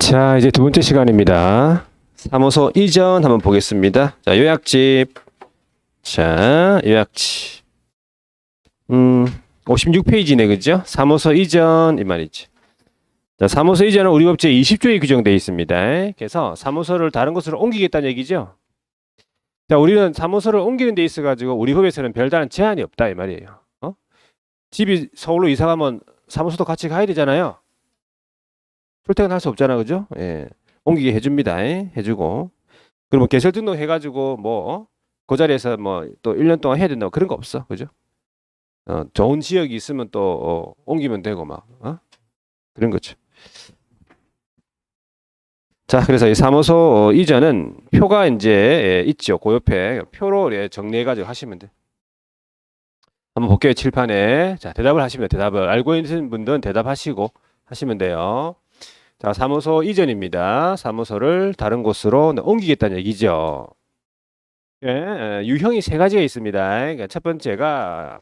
자, 이제 두 번째 시간입니다. 사무소 이전 한번 보겠습니다. 자, 요약집. 자, 요약집. 56페이지네, 그죠? 사무소 이전, 이 말이지. 자, 사무소 이전은 우리 법제 20조에 규정되어 있습니다. 그래서 사무소를 다른 곳으로 옮기겠다는 얘기죠. 자, 우리는 사무소를 옮기는 데 있어가지고 우리 법에서는 별다른 제한이 없다, 이 말이에요. 집이 서울로 이사 가면 사무소도 같이 가야 되잖아요. 출퇴근할 수 없잖아, 그죠? 예. 옮기게 해줍니다. 해주고. 그러면 개설 등록 해가지고 그 자리에서 또 1년 동안 해야 된다고 그런 거 없어, 그죠? 좋은 지역이 있으면 또 옮기면 되고 그런 거죠. 자, 그래서 이 사무소 이전은 표가 이제 있죠. 그 옆에 표로 정리해가지고 하시면 돼. 한번 볼게요. 칠판에. 자, 대답을 하시면 돼요. 대답을 알고 있는 분들은 대답하시고 하시면 돼요. 자, 사무소 이전입니다. 사무소를 다른 곳으로 옮기겠다는 얘기죠. 예, 유형이 세 가지가 있습니다. 그러니까 첫 번째가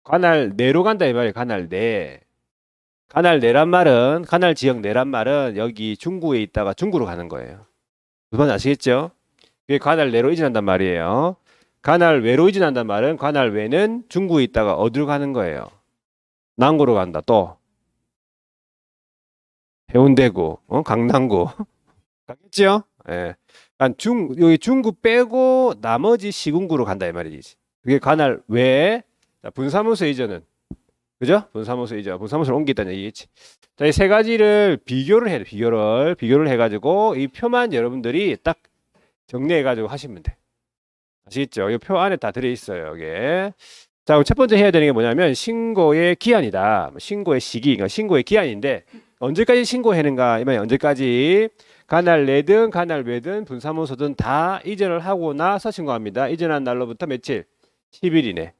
관할 내로 간다 이 말이에요. 관할 내. 관할 내란 말은 관할 지역 내란 말은 여기 중구에 있다가 중구로 가는 거예요. 무슨 말인지 아시겠죠? 그게 관할 내로 이전한단 말이에요. 관할 외로 이전한단 말은 관할 외는 중구에 있다가 어디로 가는 거예요? 남구로 간다. 또 해운대구, 강남구. 가겠죠? 예. 여기 중구 빼고 나머지 시군구로 간다 이 말이지. 그게 관할 외에 분사무소 이전은 그죠? 분사무소 이전, 분사무소를 옮기겠다는 얘기겠지. 자, 이 세 가지를 비교를 해야 돼. 비교를 해가지고 이 표만 여러분들이 딱 정리해가지고 하시면 돼. 아시겠죠? 이 표 안에 다 들어있어요. 여기에. 자, 그럼 첫 번째 해야 되는 게 뭐냐면 신고의 기한이다. 신고의 시기, 그러니까 신고의 기한인데 언제까지 신고하는가? 이 말이 언제까지? 관할 내든 관할 외든 분사무소든 다 이전을 하고 나서 신고합니다. 이전한 날로부터 며칠? 10일 이내.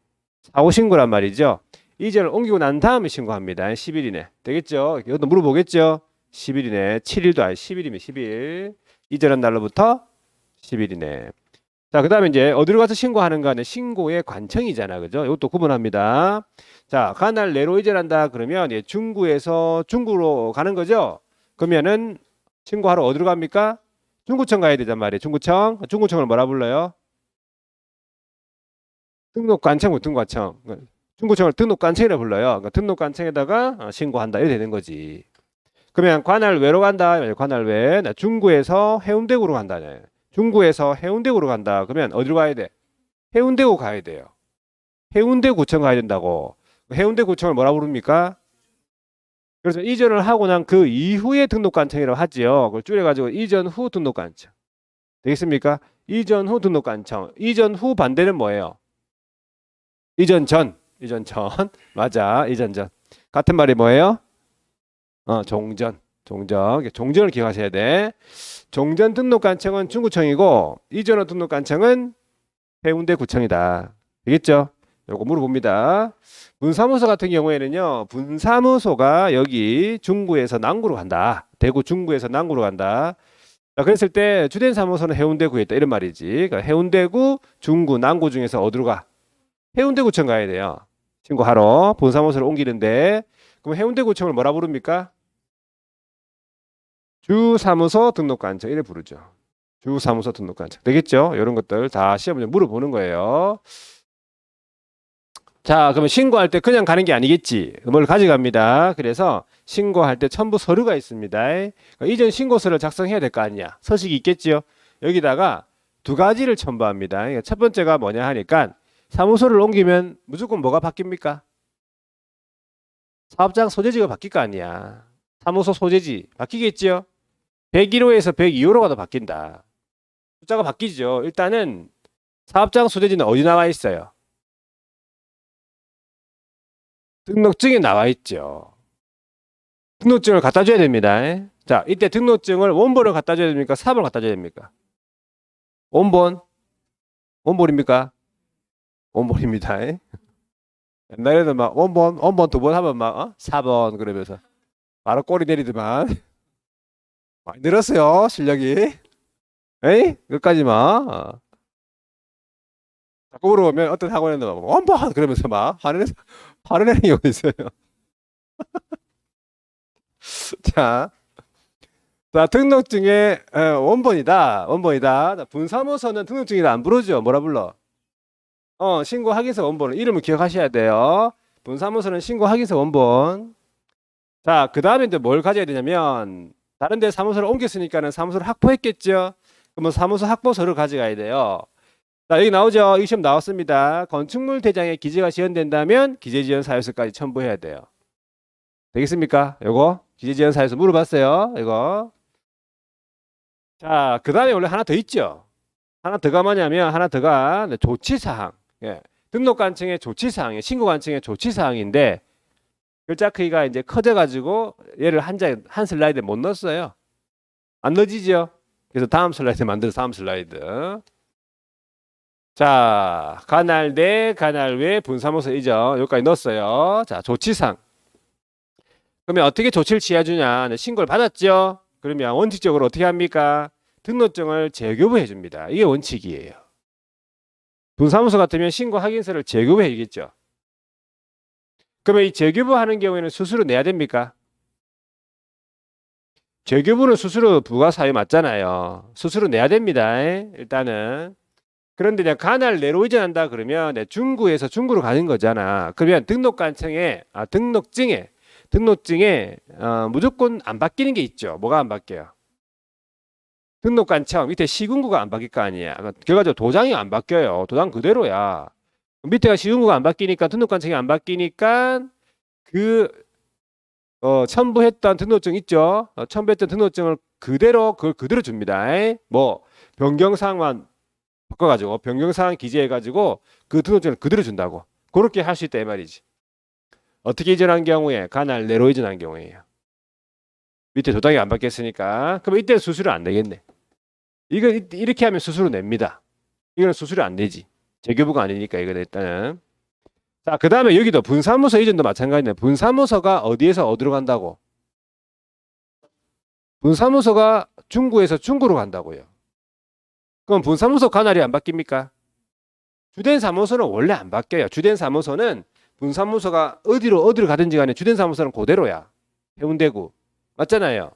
사후 신고란 말이죠. 이전을 옮기고 난 다음에 신고합니다. 10일 이내. 되겠죠? 이것도 물어보겠죠? 10일 이내. 7일도 아니 10일이면 10일. 이전한 날로부터 10일 이내. 자, 그 다음에 이제 어디로 가서 신고하는가는 신고의 관청이잖아. 그죠? 이것도 구분합니다. 자, 관할 내로 이전한다 그러면 중구에서 중구로 가는 거죠? 그러면은 신고하러 어디로 갑니까? 중구청 가야 되단 말이에요. 중구청. 중구청을 뭐라 불러요? 등록관청, 등록관청. 중구청을 등록관청이라 불러요. 그러니까 등록관청에다가 신고한다. 이렇게 되는 거지. 그러면 관할 외로 간다. 관할 외. 중구에서 해운대구로 간다. 중구에서 해운대구로 간다. 그러면 어디로 가야 돼? 해운대구 가야 돼요. 해운대구청 가야 된다고. 해운대구청을 뭐라 부릅니까? 그래서 이전을 하고 난 그 이후에 등록관청이라고 하지요. 그걸 줄여가지고 이전 후 등록관청. 되겠습니까? 이전 후 등록관청. 이전 후 반대는 뭐예요? 이전 전. 이전 전. 맞아. 이전 전. 같은 말이 뭐예요? 종전. 종전. 종전을 기억하셔야 돼. 종전 등록관청은 중구청이고 이전 후 등록관청은 해운대구청이다. 되겠죠? 요거 물어봅니다. 분사무소 같은 경우에는요. 분사무소가 여기 중구에서 남구로 간다. 대구 중구에서 남구로 간다. 자, 그랬을 때 주된 사무소는 해운대구에 있다. 이런 말이지. 그러니까 해운대구, 중구, 남구 중에서 어디로 가? 해운대구청 가야 돼요. 신고하러 분사무소를 옮기는데 그럼 해운대구청을 뭐라 부릅니까? 주사무소 등록관청 이래 부르죠. 주사무소 등록관청. 되겠죠? 이런 것들 다 시험에 물어보는 거예요. 자, 그러면 신고할 때 그냥 가는 게 아니겠지. 뭘 가져갑니다. 그래서 신고할 때 첨부 서류가 있습니다. 그러니까 이전 신고서를 작성해야 될 거 아니냐. 서식이 있겠지요. 여기다가 두 가지를 첨부합니다. 그러니까 첫 번째가 뭐냐 하니까 사무소를 옮기면 무조건 뭐가 바뀝니까? 사업장 소재지가 바뀔 거 아니야. 사무소 소재지 바뀌겠지요. 101호에서 102호로 가도 바뀐다. 숫자가 바뀌죠. 일단은 사업장 소재지는 어디 나와 있어요? 등록증에 나와 있죠. 등록증을 갖다 줘야 됩니다. 자, 이때 등록증을 원본을 갖다 줘야 됩니까? 사본을 갖다 줘야 됩니까? 원본? 원본입니까? 원본입니다. 옛날에는 막 원본 두 번 하면 막 4번 그러면서 바로 꼬리 내리더만. 많이 늘었어요, 실력이. 에이? 끝까지 막. 자꾸 물어보면 어떤 학원에는 막 원본 그러면서 막 화내는 경우 있어요. 자, 자, 등록증의 원본이다. 원본이다. 자, 분사무소는 등록증이 안 부르죠. 뭐라 불러? 신고 확인서 원본은 이름을 기억하셔야 돼요. 분사무소는 신고 확인서 원본. 자, 그 다음에 이제 뭘 가져야 되냐면 다른 데 사무소를 옮겼으니까는 사무소를 확보했겠죠. 그러면 사무소 확보서를 가져가야 돼요. 자, 여기 나오죠. 이 시험 나왔습니다. 건축물 대장에 기재가 지연된다면 기재지연 사유서까지 첨부해야 돼요. 되겠습니까? 요거 기재지연 사유서 물어봤어요. 이거. 자, 그 다음에 원래 하나 더 있죠. 하나 더가 뭐냐면 하나 더가 조치사항. 예. 등록관청의 조치사항이에요. 신고관청의 조치사항인데 글자 크기가 이제 커져가지고 얘를 한 슬라이드에 못 넣었어요. 안 넣어지죠. 그래서 다음 슬라이드 만들어서 다음 슬라이드. 자, 관할 내 관할 외 분사무소 이전 여기까지 넣었어요. 자, 조치사항. 그러면 어떻게 조치를 취해주냐? 신고를 받았죠. 그러면 원칙적으로 어떻게 합니까? 등록증을 재교부해 줍니다. 이게 원칙이에요. 분사무소 같으면 신고 확인서를 재교부해 주겠죠. 그러면 이 재교부하는 경우에는 수수료 내야 됩니까? 재교부는 수수료 부과 사유 맞잖아요. 수수료 내야 됩니다. 일단은. 그런데 내가 관할 내로 이전한다 그러면 내 중구에서 중구로 가는 거잖아. 그러면 등록관청에 등록증에 무조건 안 바뀌는 게 있죠. 뭐가 안 바뀌어요? 등록관청 밑에 시군구가 안 바뀔 거 아니야. 결과적으로 도장이 안 바뀌어요. 도장 그대로야. 밑에가 시군구가 안 바뀌니까 등록관청이 안 바뀌니까 그 첨부했던 등록증 있죠. 첨부했던 등록증을 그걸 그대로 줍니다. 뭐 변경사항만 바꿔가지고 변경사항 기재해가지고 그 등록증을 그대로 준다고. 그렇게 할 수 있다 이 말이지. 어떻게 이전한 경우에 관할 내로 이전한 경우에요. 밑에 도장이 안 바뀌었으니까. 그럼 이때 수수료 안 내겠네. 이거 이렇게 하면 수수료 냅니다. 이거는 수수료 안 내지. 재교부가 아니니까 이거는 일단은. 자, 그 다음에 여기도 분사무소 이전도 마찬가지네. 분사무소가 어디에서 어디로 간다고? 분사무소가 중구에서 중구로 간다고요. 그럼 분사무소 관할이 안 바뀝니까? 주된 사무소는 원래 안 바뀌어요. 주된 사무소는 분사무소가 어디로 가든지 간에 주된 사무소는 그대로야. 해운대구. 맞잖아요.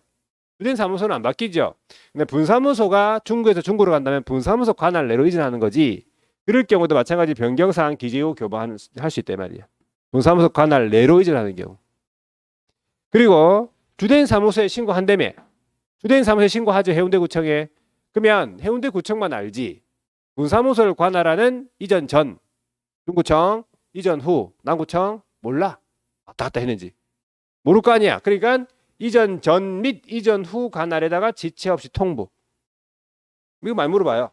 주된 사무소는 안 바뀌죠. 근데 분사무소가 중구에서 중구로 간다면 분사무소 관할 내로 이전하는 거지. 그럴 경우도 마찬가지 변경사항 기재 후 교부할 수 있단 말이야. 분사무소 관할 내로 이전하는 경우. 그리고 주된 사무소에 신고한다며. 주된 사무소에 신고하죠. 해운대구청에. 그러면 해운대구청만 알지. 분사무소를 관할하는 이전 전 중구청, 이전 후 남구청 몰라. 왔다 갔다 했는지. 모를 거 아니야. 그러니까 이전 전 및 이전 후 관할에다가 지체 없이 통보. 이거 많이 물어봐요.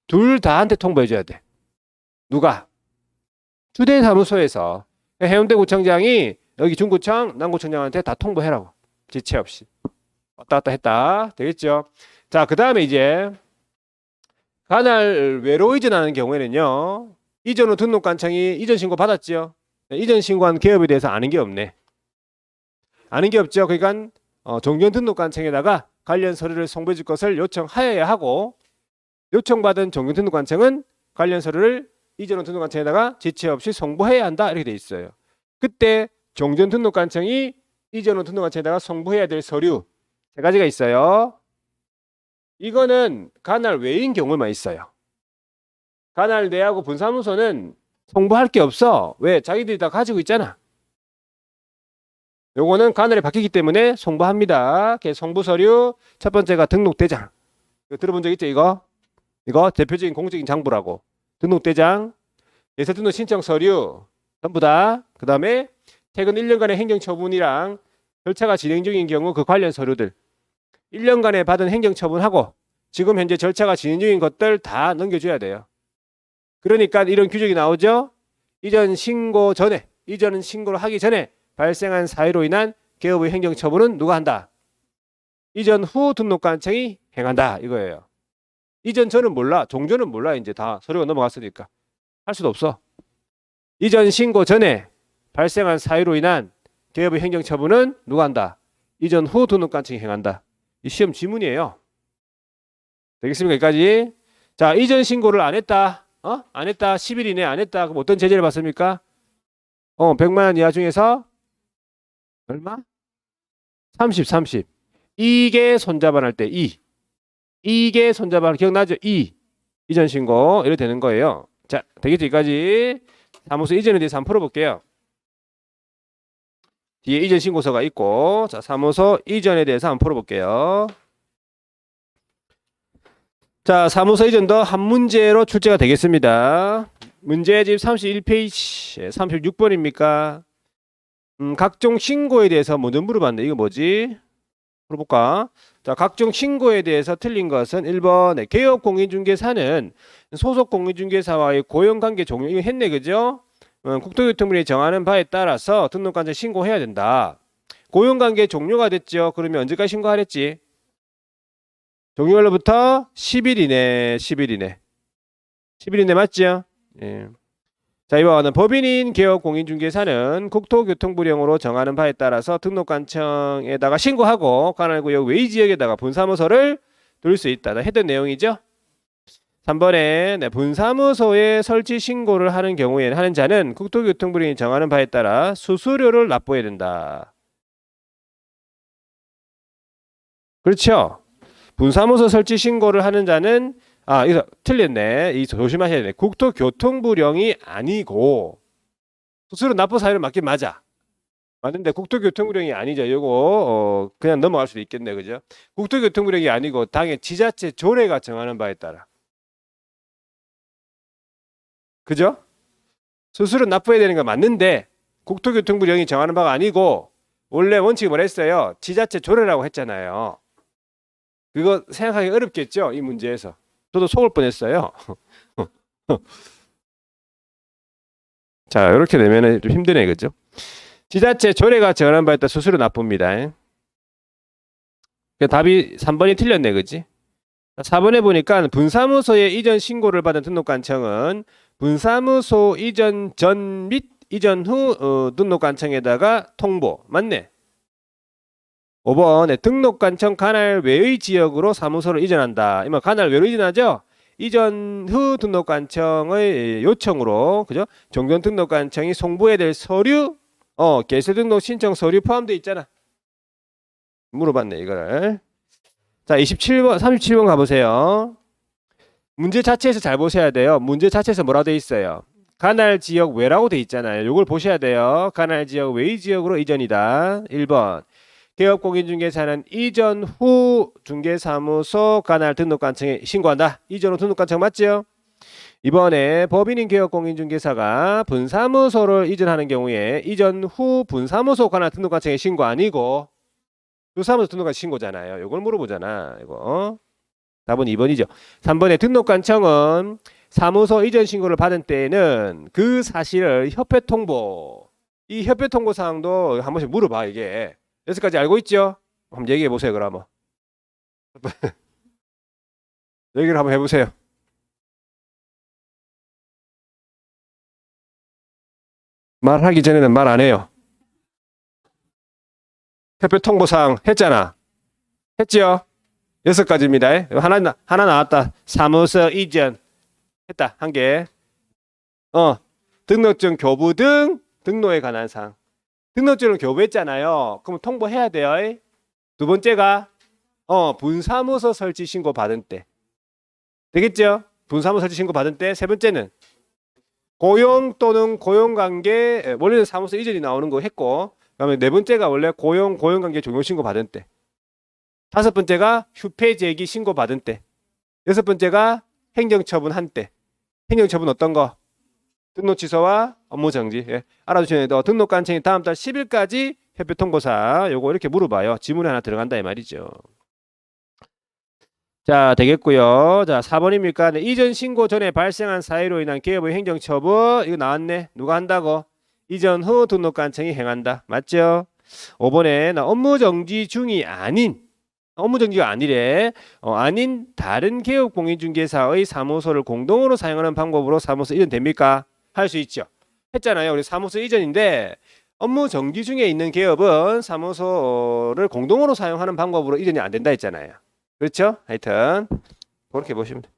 둘 다한테 통보해줘야 돼. 누가? 주된 사무소에서 해운대구청장이 여기 중구청, 남구청장한테 다 통보해라고. 지체 없이. 왔다 갔다 했다. 되겠죠? 자, 그 다음에 이제 관할 외로 이전하는 경우에는요. 이전 후 등록관청이 이전 신고 받았죠. 이전 신고한 개업에 대해서 아는 게 없네. 아는 게 없죠. 그러니까 종전 등록관청에다가 관련 서류를 송부해 줄 것을 요청하여야 하고 요청받은 종전 등록관청은 관련 서류를 이전 후 등록관청에다가 지체 없이 송부해야 한다. 이렇게 돼 있어요. 그때 종전 등록관청이 이전 후 등록관청에다가 송부해야 될 서류 세 가지가 있어요. 이거는 관할 외인 경우만 있어요. 관할 내하고 분사무소는 송부할 게 없어. 왜? 자기들이 다 가지고 있잖아. 요거는 관할이 바뀌기 때문에 송부합니다. 송부 서류 첫 번째가 등록대장. 이거 들어본 적 있죠? 이거 대표적인 공적인 장부라고. 등록대장, 예설등록 신청 서류 전부 다. 그 다음에 최근 1년간의 행정처분이랑 절차가 진행 중인 경우 그 관련 서류들 1년간에 받은 행정처분하고 지금 현재 절차가 진행 중인 것들 다 넘겨줘야 돼요. 그러니까 이런 규정이 나오죠. 이전 신고를 하기 전에 발생한 사유로 인한 개업의 행정처분은 누가 한다? 이전 후 등록관청이 행한다 이거예요. 이전 전은 몰라. 종전은 몰라. 이제 다 서류가 넘어갔으니까 할 수도 없어. 이전 신고 전에 발생한 사유로 인한 개업의 행정처분은 누가 한다? 이전 후 등록관청이 행한다. 이 시험 지문이에요. 되겠습니까? 여기까지. 자, 이전 신고를 안 했다. 안 했다. 10일 이내 안 했다. 그럼 어떤 제재를 받습니까? 100만 원 이하 중에서 얼마? 30. 이게 손자반 할 때 이게 손자반 기억나죠? 이전 신고 이렇게 되는 거예요. 자, 되겠죠? 여기까지. 사무소 이전에 대해서 한번 풀어볼게요. 뒤에 이전 신고서가 있고, 자, 사무소 이전에 대해서 한번 풀어볼게요. 자, 사무소 이전도 한 문제로 출제가 되겠습니다. 문제집 31페이지, 36번입니까? 각종 신고에 대해서 먼저 물어봤는데, 이거 뭐지? 물어볼까? 자, 각종 신고에 대해서 틀린 것은 1번, 개업공인중개사는 소속 공인중개사와의 고용관계 종료, 이거 했네, 그죠? 국토교통부이 정하는 바에 따라서 등록관청 신고해야 된다. 고용관계 종료가 됐죠? 그러면 언제까지 신고하랬지? 종료일로부터 10일 이내, 10일 이내. 10일 이내 맞죠? 예. 자, 이번은 법인인 개업공인중개사는 국토교통부령으로 정하는 바에 따라서 등록관청에다가 신고하고 관할구역 외지역에다가 분사무소를 둘 수 있다. 했던 내용이죠. 3번에 분사무소에 설치 신고를 하는 경우에는 하는 자는 국토교통부령이 정하는 바에 따라 수수료를 납부해야 된다. 그렇죠? 분사무소 설치 신고를 하는 자는 이거 틀렸네. 이 조심하셔야 돼. 국토교통부령이 아니고 수수료 납부 사유를 맞긴 맞아. 맞는데 국토교통부령이 아니죠. 이거 그냥 넘어갈 수도 있겠네, 그죠? 국토교통부령이 아니고 당의 지자체 조례가 정하는 바에 따라. 그죠? 수수료 납부해야 되는 건 맞는데 국토교통부령이 정하는 바가 아니고 원래 원칙이 뭐라 했어요? 지자체 조례라고 했잖아요. 그거 생각하기 어렵겠죠? 이 문제에서. 저도 속을 뻔했어요. 자, 이렇게 되면 좀 힘드네, 그죠? 지자체 조례가 정하는 바에 따라 수수료 납부입니다. 답이 3번이 틀렸네, 그지? 4번에 보니까 분사무소에 이전 신고를 받은 등록관청은 분사무소 이전 전 및 이전 후 등록관청에다가 통보. 맞네? 5번에 등록관청 관할 외의 지역으로 사무소를 이전한다. 이만 관할 외로 이전하죠? 이전 후 등록관청의 요청으로, 그죠? 종전 등록관청이 송부해야 될 서류, 개설 등록 신청 서류 포함되어 있잖아. 물어봤네, 이거를. 자, 27번, 37번 가보세요. 문제 자체에서 잘 보셔야 돼요. 문제 자체에서 뭐라고 돼 있어요? 관할 지역 외라고 돼 있잖아요. 이걸 보셔야 돼요. 관할 지역 외의 지역으로 이전이다. 1번. 개업공인중개사는 이전 후 중개사무소 관할 등록관청에 신고한다. 이전 후 등록관청 맞죠? 이번에 법인인 개업공인중개사가 분사무소를 이전하는 경우에 이전 후 분사무소 관할 등록관청에 신고 아니고 분사무소 등록관 신고잖아요. 이걸 물어보잖아. 이거. 답은 2번이죠. 3번에 등록관청은 사무소 이전 신고를 받은 때에는 그 사실을 협회 통보. 이 협회 통보 사항도 한 번씩 물어봐 이게. 여기까지 알고 있죠? 한번 얘기해 보세요. 그러면 얘기를 한번 해보세요. 말하기 전에는 말 안 해요. 협회 통보사항 했잖아. 했죠? 6가지입니다. 하나 나왔다. 사무소 이전 했다. 1개. 등록증 교부 등 등록에 관한 사항. 등록증을 교부했잖아요. 그럼 통보해야 돼요. 2번째가 분사무소 설치 신고 받은 때. 되겠죠? 분사무소 설치 신고 받은 때. 3번째는 고용 또는 고용관계, 원래는 사무소 이전이 나오는 거 했고, 그다음에 4번째가 원래 고용관계 종료 신고 받은 때. 5번째가 휴폐 제기 신고 받은 때. 6번째가 행정처분 한 때. 행정처분 어떤 거? 등록 취소와 업무 정지. 알아두셔야 돼요. 등록관청이 다음 달 10일까지 협회 통보사 요거 이렇게 물어봐요. 지문에 하나 들어간다 이 말이죠. 자, 되겠고요. 자, 4번입니까? 네, 이전 신고 전에 발생한 사유로 인한 개업의 행정처분 이거 나왔네. 누가 한다고? 이전 후 등록관청이 행한다. 맞죠? 5번에 업무 정지 중이 아닌 업무 정지가 아니래. 아닌 다른 개업공인중개사의 사무소를 공동으로 사용하는 방법으로 사무소 이전 됩니까? 할 수 있죠. 했잖아요. 우리 사무소 이전인데 업무 정지 중에 있는 개업은 사무소를 공동으로 사용하는 방법으로 이전이 안 된다 했잖아요. 그렇죠? 하여튼 그렇게 보시면 돼요.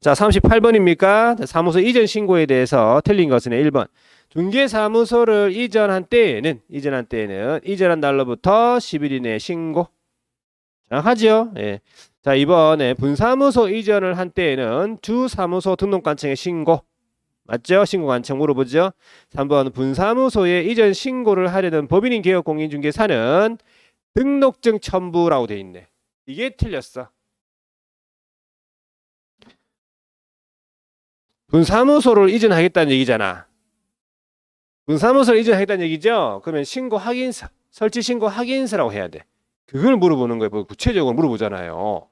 자, 38번입니까? 사무소 이전 신고에 대해서 틀린 것은 1번. 중개사무소를 이전한 때에는 이전한 날로부터 10일 이내 신고. 하죠. 예. 자, 이번에 분사무소 이전을 한 때에는 주사무소 등록관청에 신고. 맞죠? 신고관청 물어보죠. 3번 분사무소에 이전 신고를 하려는 법인인 개업 공인중개사는 등록증 첨부라고 돼 있네. 이게 틀렸어. 분사무소를 이전하겠다는 얘기잖아. 분사무소를 이전하겠다는 얘기죠. 그러면 신고 확인서, 설치 신고 확인서라고 해야 돼. 그걸 물어보는 거예요. 뭐 구체적으로 물어보잖아요.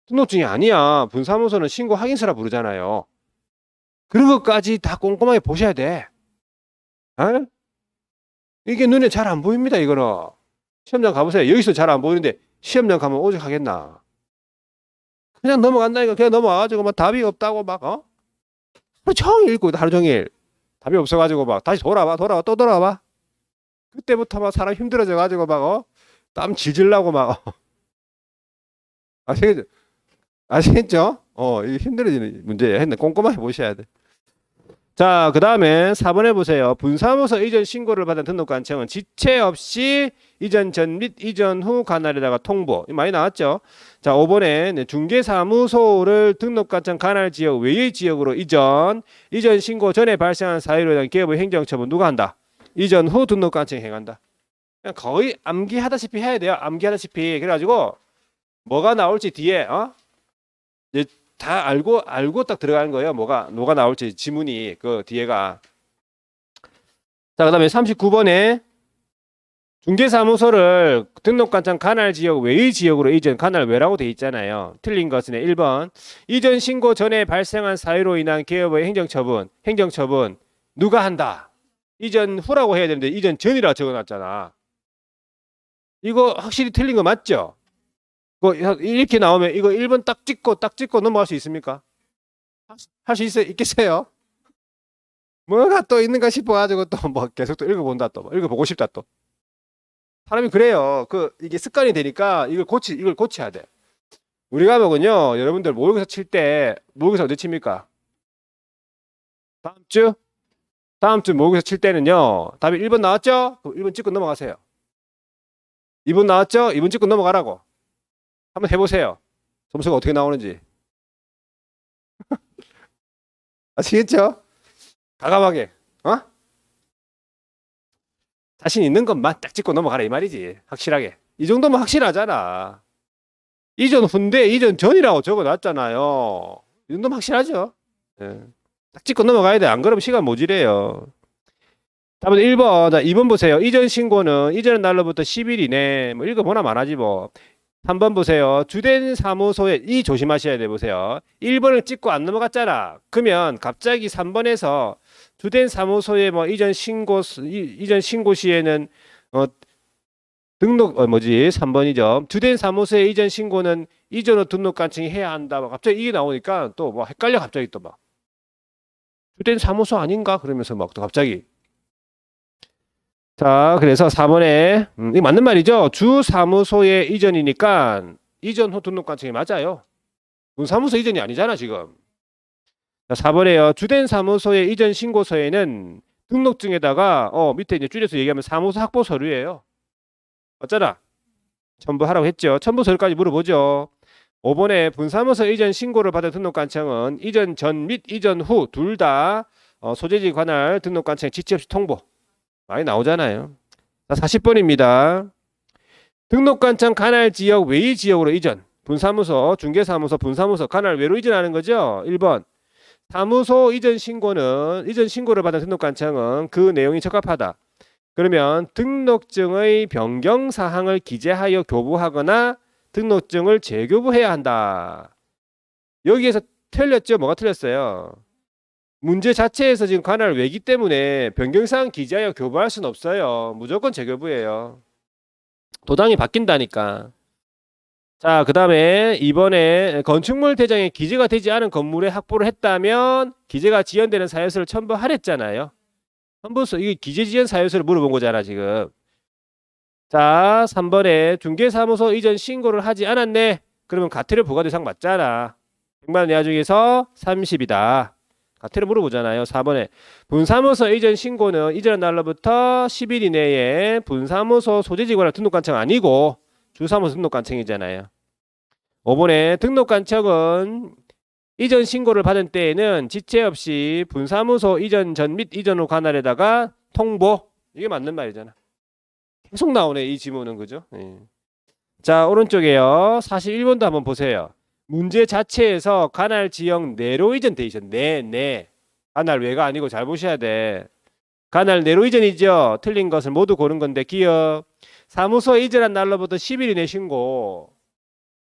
등록증이 아니야. 분사무소는 신고 확인서라 부르잖아요. 그런 것까지 다 꼼꼼하게 보셔야 돼. 어? 이게 눈에 잘 안 보입니다. 이거는. 시험장 가보세요. 여기서 잘 안 보이는데 시험장 가면 오죽하겠나. 그냥 넘어간다니까. 그냥 넘어와가지고 막 답이 없다고 막 하루 종일 읽고 하루 종일 답이 없어가지고 막 다시 돌아와 또 돌아와. 그때부터 막 사람 힘들어져가지고 막 땀 질질 나고 막 아시겠죠? 아시겠죠? 이게 힘들어지는 문제예요. 근데 꼼꼼하게 보셔야 돼. 자, 그 다음에 4번에 보세요. 분사무소 이전 신고를 받은 등록관청은 지체 없이 이전 전 및 이전 후 관할에다가 통보. 많이 나왔죠? 자, 5번에 중개사무소를 등록관청 관할 지역 외의 지역으로 이전 신고 전에 발생한 사유로 인한 기업의 행정처분 누가 한다? 이전 후 등록관청이 행한다. 그냥 거의 암기하다시피 해야 돼요. 암기하다시피. 그래가지고 뭐가 나올지 뒤에 이제 다 알고 딱 들어가는 거예요. 뭐가 나올지 지문이 그 뒤에가. 자, 그다음에 39번에 중개사무소를 등록관청 관할 지역 외의 지역으로 이전 관할 외라고 돼 있잖아요. 틀린 것은 1번 이전 신고 전에 발생한 사유로 인한 기업의 행정처분 누가 한다? 이전 후라고 해야 되는데 이전 전이라 적어놨잖아. 이거 확실히 틀린 거 맞죠? 이렇게 나오면 이거 1번 딱 찍고 넘어갈 수 있습니까? 할 수 있겠어요? 뭐가 또 있는가 싶어가지고 또 뭐 계속 또 읽어본다 또 읽어보고 싶다 또 사람이 그래요. 이게 습관이 되니까 이걸 고쳐야 돼. 우리 과목은요, 여러분들 모의고사 칠 때 모의고사 언제 칩니까? 다음 주 모의고사 칠 때는요, 답이 1번 나왔죠? 그럼 1번 찍고 넘어가세요. 2번 나왔죠? 2번 찍고 넘어가라고. 한번 해보세요. 점수가 어떻게 나오는지. 아시겠죠? 과감하게. 자신 있는 것만 딱 찍고 넘어가라 이 말이지. 확실하게. 이 정도면 확실하잖아. 이전 후인데 이전 전이라고 적어놨잖아요. 이 정도면 확실하죠. 예. 딱 찍고 넘어가야 돼. 안 그러면 시간 모질해요. 답은 1번. 자, 2번 보세요. 이전 신고는 이전 날로부터 10일이네. 뭐 읽어보나 말하지 뭐. 3번 보세요. 주된 사무소에 이 조심하셔야 돼. 보세요. 1번을 찍고 안 넘어갔잖아. 그러면 갑자기 3번에서 주된 사무소에 뭐 이전 신고 시에는 등록 3번이죠. 주된 사무소에 이전 신고는 이전 후 등록관청이 해야 한다. 갑자기 이게 나오니까 또 뭐 헷갈려. 갑자기 또 막 주된 사무소 아닌가 그러면서 막 또 갑자기. 자, 그래서 4번에 이게 맞는 말이죠. 주 사무소의 이전이니까 이전 후 등록관청이 맞아요. 사무소 이전이 아니잖아 지금. 자, 4번에요. 주된 사무소의 이전 신고서에는 등록증에다가 밑에 이제 줄여서 얘기하면 사무소 확보 서류예요. 맞잖아. 첨부하라고 했죠. 첨부 서류까지 물어보죠. 5번에 분사무소 이전 신고를 받은 등록관청은 이전 전 및 이전 후 둘 다 소재지 관할 등록관청에 지체 없이 통보. 많이 나오잖아요. 자, 40번입니다. 등록관청 관할 지역 외의 지역으로 이전. 분사무소, 중개사무소, 분사무소 관할 외로 이전하는 거죠. 1번. 사무소 이전 신고를 받은 등록관청은 그 내용이 적합하다. 그러면 등록증의 변경 사항을 기재하여 교부하거나 등록증을 재교부해야 한다. 여기에서 틀렸죠? 뭐가 틀렸어요? 문제 자체에서 지금 관할 외기 때문에 변경사항 기재하여 교부할 수는 없어요. 무조건 재교부예요. 도장이 바뀐다니까. 자, 그 다음에 이번에 건축물 대장에 기재가 되지 않은 건물에 확보를 했다면 기재가 지연되는 사유서를 첨부하랬잖아요. 첨부서 이게 기재 지연 사유서를 물어본 거잖아 지금. 자, 3번에 중개사무소 이전 신고를 하지 않았네. 그러면 과태료 부과 대상 맞잖아. 100만 원 이하 중에서 30이다. 과태료 물어보잖아요. 4번에 분사무소 이전 신고는 이전 날로부터 10일 이내에 분사무소 소재지관할 등록관청 아니고 주사무소 등록관청이잖아요. 5번에 등록관청은 이전 신고를 받은 때에는 지체 없이 분사무소 이전 전 및 이전 후 관할에다가 통보. 이게 맞는 말이잖아. 계속 나오네 이 지문은. 그죠? 예. 자, 오른쪽에요. 41번도 한번 보세요. 문제 자체에서 관할 지역 내로 이전 돼 있어. 내. 관할 외가 아니고 잘 보셔야 돼. 관할 내로 이전이죠. 틀린 것을 모두 고른 건데 기억. 사무소 이전한 날로부터 10일 이내 신고.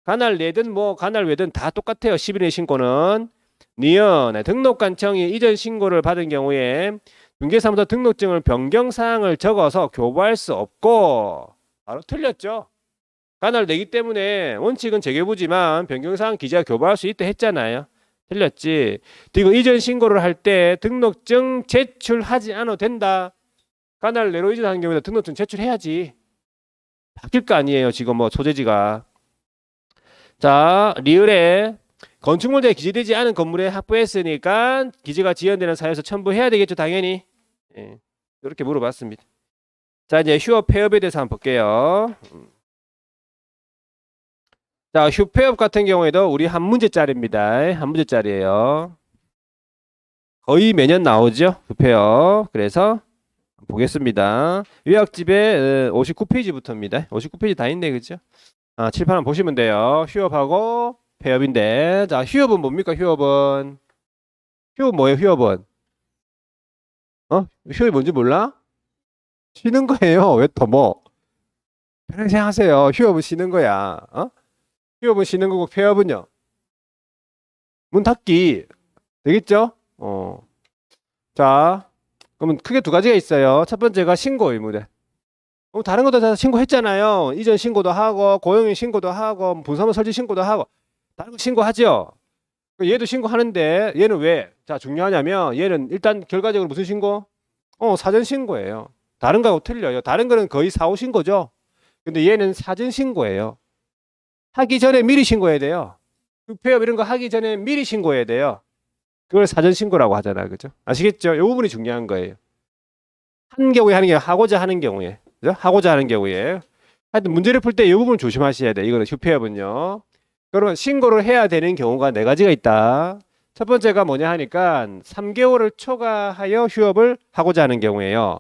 관할 내든 뭐 관할 외든 다 똑같아요. 10일 이내 신고는. 니은 등록관청이 이전 신고를 받은 경우에 중개사무소 등록증을 변경사항을 적어서 교부할 수 없고. 바로 틀렸죠. 관할 내기 때문에 원칙은 재개부지만 변경사항 기재가 교부할 수 있다 했잖아요. 틀렸지. 그리고 이전 신고를 할 때 등록증 제출하지 않아도 된다. 관할 내로 이전하는 경우에 등록증 제출해야지. 바뀔 거 아니에요. 지금 뭐 소재지가. 자, 리을에 건축물대에 기재되지 않은 건물에 확보했으니까 기재가 지연되는 사유에서 첨부해야 되겠죠. 당연히. 예, 이렇게 물어봤습니다. 자, 이제 휴업 폐업에 대해서 한번 볼게요. 자, 휴폐업 같은 경우에도 우리 한 문제짜리입니다. 한 문제짜리예요. 거의 매년 나오죠. 휴폐업. 그래서 보겠습니다. 요약집에 59페이지부터입니다. 59페이지 다 있네. 그죠? 7, 8번 보시면 돼요. 휴업하고 폐업인데. 자, 휴업은 뭡니까? 휴업은 뭐예요? 휴업은 휴업이 뭔지 몰라? 쉬는 거예요. 왜 더 뭐? 편하게 생각하세요. 휴업은 쉬는 거야. 휴업은 쉬는 거고 폐업은요? 문 닫기. 되겠죠? 자, 그러면 크게 두 가지가 있어요. 첫 번째가 신고 의무대. 다른 것도 다 신고했잖아요. 이전 신고도 하고 고용인 신고도 하고 분사무 설치 신고도 하고 다른 거 신고하죠. 얘도 신고하는데 얘는 왜? 자, 중요하냐면 얘는 일단 결과적으로 무슨 신고? 사전 신고예요. 다른 거하고 틀려요. 다른 거는 거의 사후 신고죠. 근데 얘는 사전 신고예요. 하기 전에 미리 신고해야 돼요. 폐업 이런 거 하기 전에 미리 신고해야 돼요. 그걸 사전 신고라고 하잖아요. 그죠? 아시겠죠? 이 부분이 중요한 거예요. 한 경우에 하는 게 하고자 하는 경우에. 그죠? 하고자 하는 경우에. 하여튼 문제를 풀 때 이 부분 조심하셔야 돼요. 이거는 휴폐업은요. 그러면 신고를 해야 되는 경우가 네 가지가 있다. 첫 번째가 뭐냐 하니까 3개월을 초과하여 휴업을 하고자 하는 경우에요.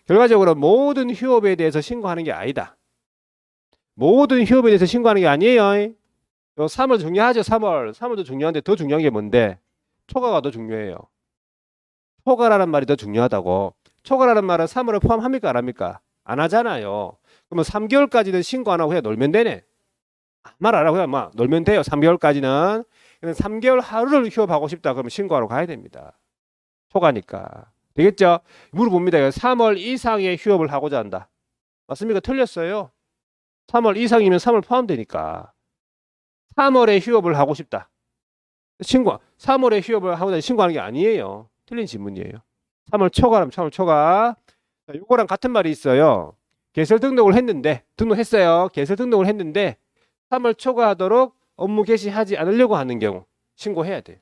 결과적으로 모든 휴업에 대해서 신고하는 게 아니다. 모든 휴업에 대해서 신고하는 게 아니에요. 요 3월 중요하죠. 3월도 중요한데 더 중요한 게 뭔데? 초과가 더 중요해요. 초과라는 말이 더 중요하다고. 초과라는 말은 3월을 포함합니까? 안 합니까? 안 하잖아요. 그러면 3개월까지는 신고 안 하고 그냥 놀면 되네. 말 안 하고 그냥 막 놀면 돼요. 3개월까지는. 3개월 하루를 휴업하고 싶다. 그러면 신고하러 가야 됩니다. 초과니까. 되겠죠? 물어봅니다. 3월 이상의 휴업을 하고자 한다. 맞습니까? 틀렸어요. 3월 이상이면 3월 포함되니까. 3월에 휴업을 하고 싶다. 3월에 휴업을 하고자 신고하는 게 아니에요. 틀린 질문이에요. 3월 초과라면 3월 초과. 요거랑 같은 말이 있어요. 개설 등록을 했는데, 등록했어요. 개설 등록을 했는데 3월 초과하도록 업무 개시하지 않으려고 하는 경우 신고해야 돼.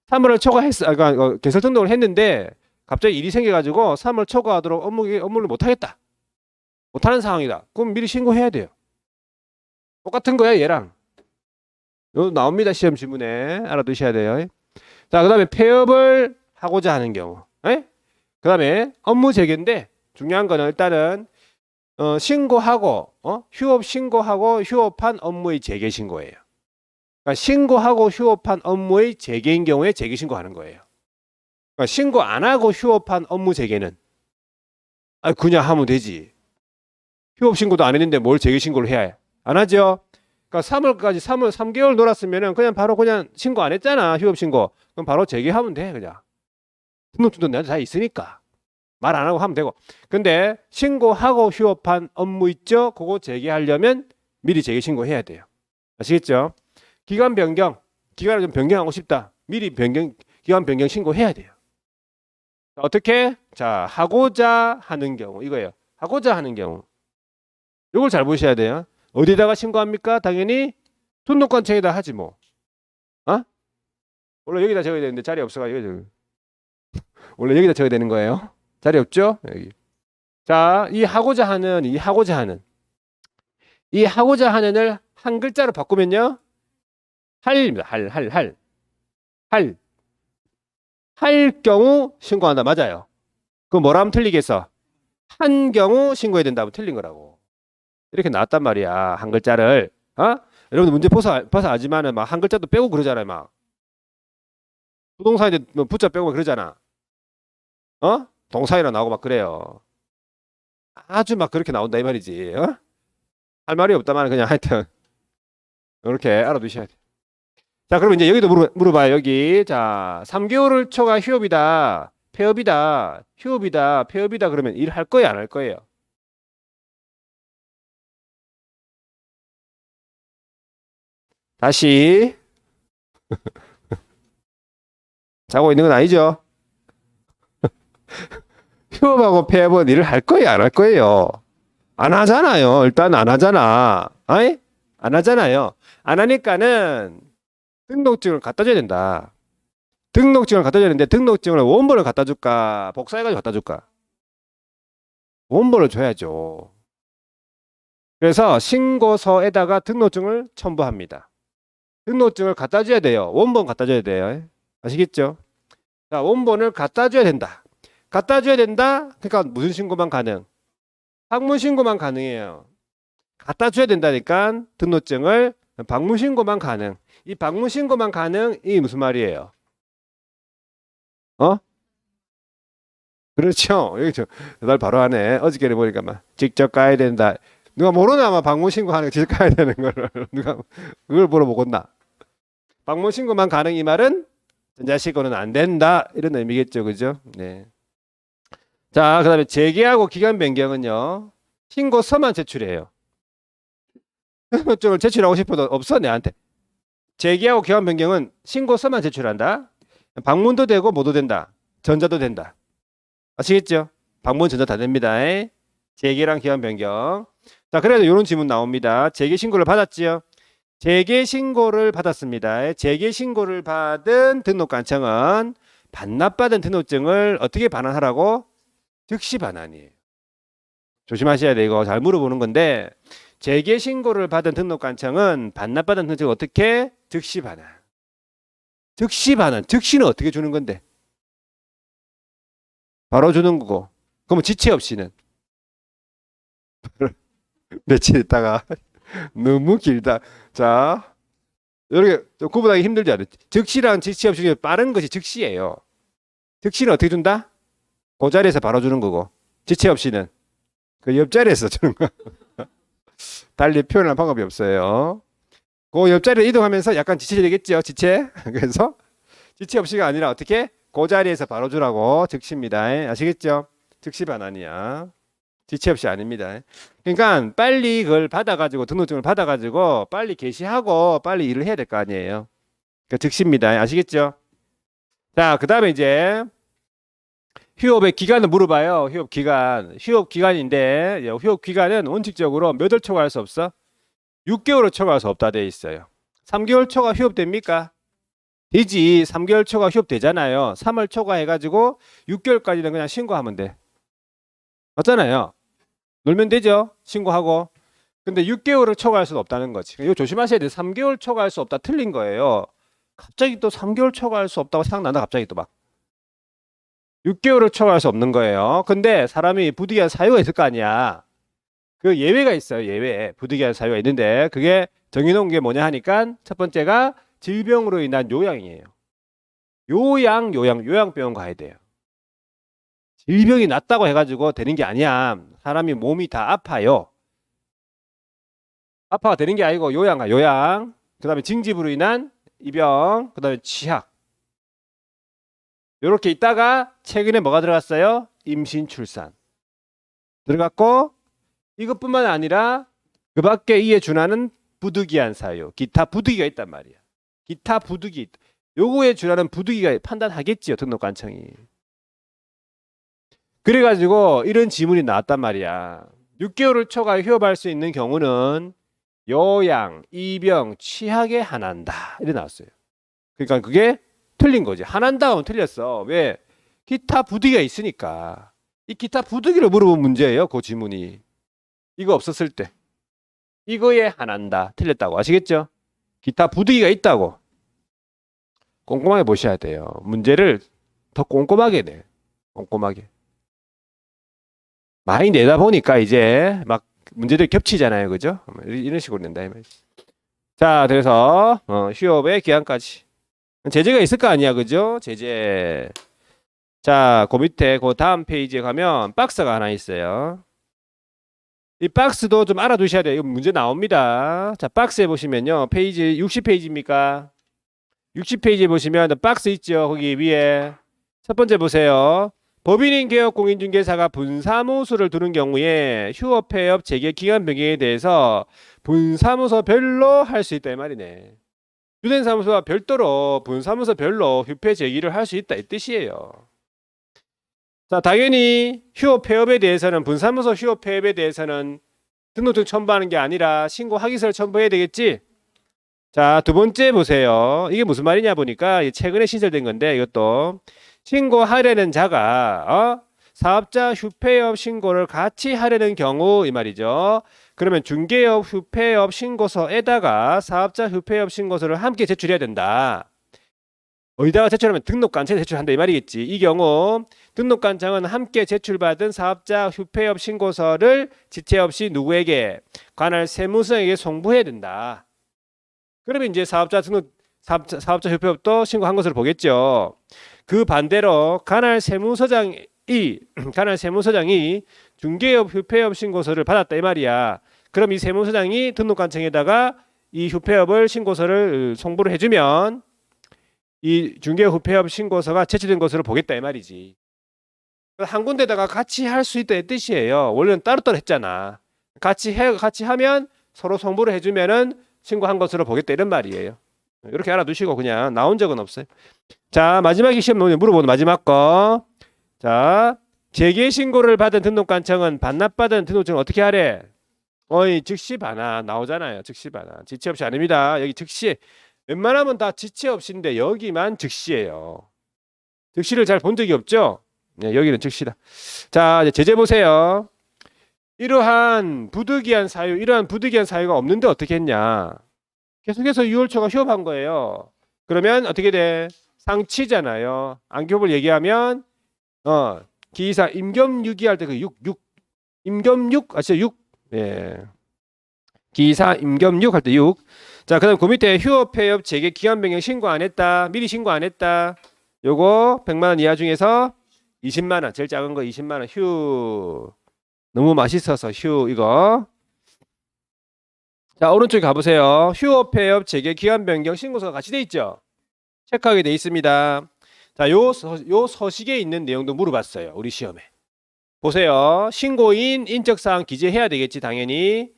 3월을 초과했어. 그러니까 개설 등록을 했는데 갑자기 일이 생겨가지고 3월 초과하도록 업무를 못하겠다. 못하는 상황이다. 그럼 미리 신고해야 돼요. 똑같은 거야 얘랑. 요 나옵니다. 시험 지문에. 알아두셔야 돼요. 자, 그 다음에 폐업을 하고자 하는 경우. 그 다음에 업무 재개인데 중요한 거는 일단은 신고하고 휴업 신고하고 휴업한 업무의 재개 신고예요. 그러니까 신고하고 휴업한 업무의 재개인 경우에 재개 신고하는 거예요. 그러니까 신고 안 하고 휴업한 업무 재개는 그냥 하면 되지. 휴업 신고도 안 했는데 뭘 재개 신고를 해야 해? 안 하죠. 그러니까 3월까지 3개월 놀았으면은 그냥 신고 안 했잖아. 휴업 신고. 그럼 바로 재개하면 돼. 그냥. 등록증도 내한테 다 있으니까. 말 안 하고 하면 되고. 근데 신고하고 휴업한 업무 있죠? 그거 재개하려면 미리 재개 신고해야 돼요. 아시겠죠? 기간 변경. 기간을 좀 변경하고 싶다. 미리 기간 변경 신고해야 돼요. 어떻게? 자, 하고자 하는 경우. 이거예요. 하고자 하는 경우. 이걸 잘 보셔야 돼요. 어디다가 신고합니까? 당연히 등록관청에다 하지 뭐. 원래 여기다 적어야 되는데 자리 없어가지고 원래 여기다 적어야 되는 거예요. 자리 없죠? 여기. 자, 이 하고자 하는을 한 글자로 바꾸면요. 할입니다. 할. 할 경우 신고한다. 맞아요. 그럼 뭐라 하면 틀리겠어? 한 경우 신고해야 된다면 틀린 거라고. 이렇게 나왔단 말이야. 한 글자를. 여러분들 문제 봐서 알지만은 막 한 글자도 빼고 그러잖아요. 막. 부동산인데 뭐 붙자 빼고 막 그러잖아. 동사이라 나오고 막 그래요. 아주 막 그렇게 나온다 이 말이지. 할 말이 없다만 그냥 하여튼 이렇게 알아두셔야 돼. 자, 그럼 이제 여기도 물어봐요. 여기. 자, 3개월을 초과 휴업이다. 폐업이다. 휴업이다. 폐업이다. 그러면 일할 거예요? 안 할 거예요? 다시. 자고 있는 건 아니죠? 휴업하고 폐업은 일을 할 거예요? 안 할 거예요? 안 하잖아요. 일단 안 하잖아. 아이? 안 하잖아요. 안 하니까는 등록증을 갖다 줘야 된다. 등록증을 갖다 줘야 되는데 등록증을 원본을 갖다 줄까? 복사해가지고 갖다 줄까? 원본을 줘야죠. 그래서 신고서에다가 등록증을 첨부합니다. 등록증을 갖다 줘야 돼요. 원본 갖다 줘야 돼요. 아시겠죠? 자, 원본을 갖다 줘야 된다. 갖다 줘야 된다? 그러니까 무슨 신고만 가능? 방문 신고만 가능해요. 갖다 줘야 된다니까 등록증을 방문 신고만 가능. 이 방문 신고만 가능 이 무슨 말이에요? 그렇죠. 여기 날 바로 하네. 어저께는 보니까 막 직접 가야 된다. 누가 모르나 막 방문 신고하는 거 직접 가야 되는 거를 누가 그걸 물어보겠나? 방문 신고만 가능 이 말은 전자신고는 안 된다 이런 의미겠죠, 그죠? 네. 자, 그다음에 재개하고 기간 변경은요. 신고서만 제출해요. 등록증을 제출하고 싶어도 없어 내한테. 재개하고 기간 변경은 신고서만 제출한다. 방문도 되고 뭐도 된다. 전자도 된다. 아시겠죠? 방문 전자 다 됩니다. 재개랑 기간 변경. 자, 그래도 이런 질문 나옵니다. 재개 신고를 받았지요? 재개 신고를 받았습니다. 재개 신고를 받은 등록관청은 반납받은 등록증을 어떻게 반환하라고? 즉시 반환이에요. 조심하셔야 돼. 이거 잘 물어보는 건데 재개 신고를 받은 등록관청은 반납받은 등록증을 어떻게? 즉시 반환. 즉시 반환. 즉시는 어떻게 주는 건데? 바로 주는 거고. 그러면 지체 없이는 며칠 있다가 너무 길다. 자, 이렇게 구분하기 힘들지 않아요? 즉시랑 지체 없이 빠른 것이 즉시예요. 즉시는 어떻게 준다? 그 자리에서 바로 주는 거고 지체 없이는 그 옆자리에서 주는 거. 달리 표현할 방법이 없어요. 그 옆자리에 이동하면서 약간 지체 되겠죠? 지체. 그래서 지체 없이가 아니라 어떻게? 그 자리에서 바로 주라고 즉시입니다. 아시겠죠? 즉시 반환이야. 지체 없이 아닙니다. 그러니까 빨리 그걸 받아가지고 등록증을 받아가지고 빨리 게시하고 빨리 일을 해야 될 거 아니에요. 그러니까 즉시입니다. 아시겠죠? 자, 그 다음에 이제 휴업의 기간을 물어봐요. 휴업 기간. 휴업 기간인데 휴업 기간은 원칙적으로 몇 월 초과할 수 없어? 6개월을 초과할 수 없다 돼 있어요. 3개월 초과 휴업 됩니까? 되지. 3개월 초과 휴업 되잖아요. 3월 초과 해가지고 6개월까지는 그냥 신고하면 돼. 맞잖아요. 놀면 되죠. 신고하고. 근데 6개월을 초과할 수는 없다는 거지. 이거 조심하셔야 돼. 3개월 초과할 수 없다 틀린 거예요. 갑자기 또 3개월 초과할 수 없다고 생각난다. 갑자기 또 막. 6개월을 초과할 수 없는 거예요. 근데 사람이 부득이한 사유가 있을 거 아니야. 그 예외가 있어요. 예외. 부득이한 사유가 있는데 그게 정해놓은 게 뭐냐 하니까 첫 번째가 질병으로 인한 요양이에요. 요양병원 가야 돼요. 질병이 났다고 해가지고 되는 게 아니야. 사람이 몸이 다 아파요. 아파가 되는 게 아니고 요양. 그 다음에 징집으로 인한 입영. 그 다음에 취약. 이렇게 있다가 최근에 뭐가 들어갔어요? 임신 출산. 들어갔고 이것뿐만 아니라 그 밖에 이에 준하는 부득이한 사유. 기타 부득이가 있단 말이야. 기타 부득이. 요거에 준하는 부득이가 판단하겠지요. 등록관청이. 그래가지고 이런 지문이 나왔단 말이야. 6개월을 초과 휴업할 수 있는 경우는 요양, 입영, 취약에 한한다. 이래 나왔어요. 그러니까 그게 틀린 거지. 한한다 하면 틀렸어. 왜? 기타 부득이가 있으니까. 이 기타 부득이를 물어본 문제예요. 그 지문이. 이거 없었을 때. 이거에 한한다. 틀렸다고 아시겠죠? 기타 부득이가 있다고 꼼꼼하게 보셔야 돼요. 문제를 더 꼼꼼하게 내. 꼼꼼하게. 많이 내다 보니까 이제 막 문제들 겹치잖아요. 그죠? 이런 식으로 낸다. 자, 그래서 휴업의 기한까지. 제재가 있을 거 아니야. 그죠? 제재. 자, 그 밑에 그 다음 페이지에 가면 박스가 하나 있어요. 이 박스도 좀 알아두셔야 돼요. 이거 문제 나옵니다. 자, 박스에 보시면요. 페이지 60페이지입니까? 60페이지에 보시면 박스 있죠. 거기 위에. 첫 번째 보세요. 법인인 개업 공인중개사가 분사무소를 두는 경우에 휴업 폐업 재개 기간 변경에 대해서 분사무소별로 할 수 있다 이 말이네. 주된 사무소와 별도로 분사무소별로 휴폐 재기를 할 수 있다 이 뜻이에요. 자, 당연히 휴업 폐업에 대해서는 분사무소 휴업 폐업에 대해서는 등록증 첨부하는 게 아니라 신고 확인서를 첨부해야 되겠지. 자, 두 번째 보세요. 이게 무슨 말이냐 보니까 최근에 신설된 건데 이것도 신고하려는 자가 사업자 휴폐업 신고를 같이 하려는 경우 이 말이죠. 그러면 중개업 휴폐업 신고서에다가 사업자 휴폐업 신고서를 함께 제출해야 된다. 어디다가 제출하면 등록관청에 제출한다 이 말이겠지. 이 경우 등록관청은 함께 제출받은 사업자 휴폐업 신고서를 지체 없이 누구에게 관할 세무서에게 송부해야 된다. 그러면 이제 사업자 휴폐업도 신고한 것으로 보겠죠. 그 반대로 관할 세무서장이 중개업 휴폐업 신고서를 받았다 이 말이야. 그럼 이 세무서장이 등록관청에다가 이 휴폐업을 신고서를 송부를 해주면 이 중개업 휴폐업 신고서가 제출된 것으로 보겠다 이 말이지. 한 군데다가 같이 할 수 있다 이 뜻이에요. 원래는 따로따로 했잖아. 같이 하면 서로 송부를 해주면은 신고한 것으로 보겠다 이런 말이에요. 이렇게 알아두시고 그냥 나온 적은 없어요. 자, 마지막에 시험 물어보는 마지막 거. 자, 재개 신고를 받은 등록관청은 반납받은 등록증을 어떻게 하래? 즉시 반환 나오잖아요. 즉시 반환. 지체 없이 아닙니다. 여기 즉시. 웬만하면 다 지체 없이인데 여기만 즉시예요. 즉시를 잘 본 적이 없죠? 네, 여기는 즉시다. 자, 이제 제재 보세요. 이러한 부득이한 사유가 없는데 어떻게 했냐? 계속해서 6월 초가 휴업한 거예요. 그러면 어떻게 돼? 상치잖아요. 안교업을 얘기하면 기사 임겸6이 할 때 그 6 임겸6 아시죠? 6. 예. 기사 임겸6 할 때 6. 자, 그다음 그 밑에 휴업 폐업 재개 기간 변경 신고 안 했다. 미리 신고 안 했다. 요거 100만 원 이하 중에서 20만 원. 제일 작은 거 20만 원. 휴. 너무 맛있어서 휴 이거. 자, 오른쪽에 가보세요. 휴업 폐업 재개 기간 변경 신고서가 같이 돼 있죠. 체크하게 돼 있습니다. 자, 요 서식에 있는 내용도 물어봤어요. 우리 시험에. 보세요. 신고인 인적사항 기재해야 되겠지 당연히.